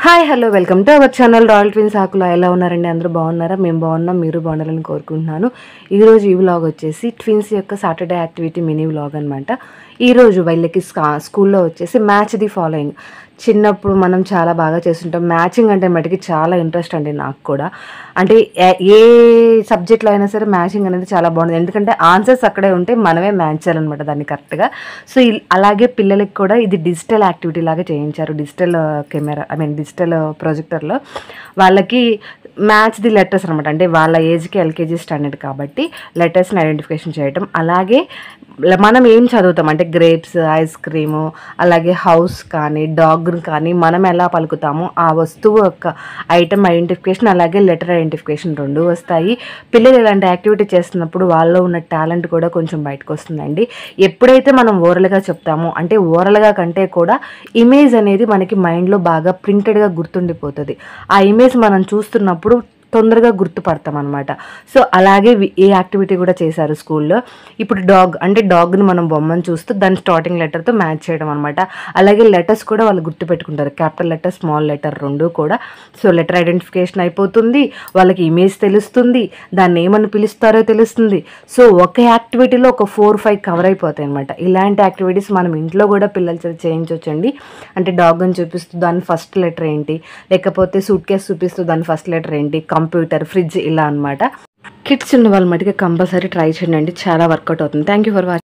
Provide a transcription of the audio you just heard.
Hi hello welcome to our channel royal twins Akula. ఎలా ఉన్నారండి? అందరూ బాగున్నారా? మేము బాగున్నాం, మీరు బాగుండాలని కోరుకుంటున్నాను. ఈరోజు ఈ వ్లాగ్ వచ్చేసి ట్విన్స్ యొక్క సాటర్డే యాక్టివిటీ మినీ వ్లాగ్ అనమాట. ఈరోజు వీళ్ళకి స్కూల్లో వచ్చేసి మ్యాచ్ ది ఫాలోయింగ్. చిన్నప్పుడు మనం చాలా బాగా చేస్తుంటాం. మ్యాచింగ్ అంటే మటుకి చాలా ఇంట్రెస్ట్ అండి నాకు కూడా. అంటే ఏ సబ్జెక్ట్లో అయినా సరే మ్యాచింగ్ అనేది చాలా బాగుంటుంది. ఎందుకంటే ఆన్సర్స్ అక్కడే ఉంటే మనమే మ్యాచ్ చేయాలన్నమాట దాన్ని కరెక్ట్గా. సో అలాగే పిల్లలకి కూడా ఇది డిజిటల్ యాక్టివిటీ లాగా చేయించారు. డిజిటల్ కెమెరా డిజిటల్ ప్రొజెక్టర్లో వాళ్ళకి మ్యాచ్ ది లెటర్స్ అనమాట. అంటే వాళ్ళ ఏజ్కి ఎల్కేజీ స్టాండర్డ్ కాబట్టి లెటర్స్ని ఐడెంటిఫికేషన్ చేయటం. అలాగే మనం ఏం చదువుతాం అంటే గ్రేప్స్, ఐస్ క్రీము, అలాగే హౌస్ కానీ డాగ్ని కానీ మనం ఎలా పలుకుతామో ఆ వస్తువు యొక్క ఐటమ్ ఐడెంటిఫికేషన్, అలాగే లెటర్ ఐడెంటిఫికేషన్ రెండు వస్తాయి. పిల్లలు ఇలాంటి యాక్టివిటీ చేస్తున్నప్పుడు వాళ్ళలో ఉన్న టాలెంట్ కూడా కొంచెం బయటకు వస్తుందండి. ఎప్పుడైతే మనం ఓరల్గా చెప్తామో, అంటే ఓరల్గా కంటే కూడా ఇమేజ్ అనేది మనకి మైండ్లో బాగా ప్రింటెడ్గా గుర్తుండిపోతుంది. ఆ ఇమేజ్ మనం చూస్తున్నప్పుడు తొందరగా గుర్తుపడతాం అనమాట. సో అలాగే ఏ యాక్టివిటీ కూడా చేశారు స్కూల్లో. ఇప్పుడు డాగ్ని మనం బొమ్మను చూస్తూ దాని స్టార్టింగ్ లెటర్తో మ్యాచ్ చేయడం అనమాట. అలాగే లెటర్స్ కూడా వాళ్ళు గుర్తుపెట్టుకుంటారు, క్యాపిటల్ లెటర్, స్మాల్ లెటర్ రెండు కూడా. సో లెటర్ ఐడెంటిఫికేషన్ అయిపోతుంది, వాళ్ళకి ఇమేజ్ తెలుస్తుంది, దాన్ని ఏమని పిలుస్తారో తెలుస్తుంది. సో ఒక యాక్టివిటీలో ఒక 4-5 కవర్ అయిపోతాయి అనమాట. ఇలాంటి యాక్టివిటీస్ మనం ఇంట్లో కూడా పిల్లల చేత చేయించవచ్చండి. అంటే డాగ్ని చూపిస్తూ దాని ఫస్ట్ లెటర్ ఏంటి, లేకపోతే సూట్ కేస్ చూపిస్తూ దాని ఫస్ట్ లెటర్ ఏంటి, కంప్యూటర్, ఫ్రిడ్జ్, ఇలా అనమాట. కిడ్స్ ఉన్న వాళ్ళ మటుకు కంపల్సరీ ట్రై చేయండి, చాలా వర్కౌట్ అవుతుంది. Thank you for watching.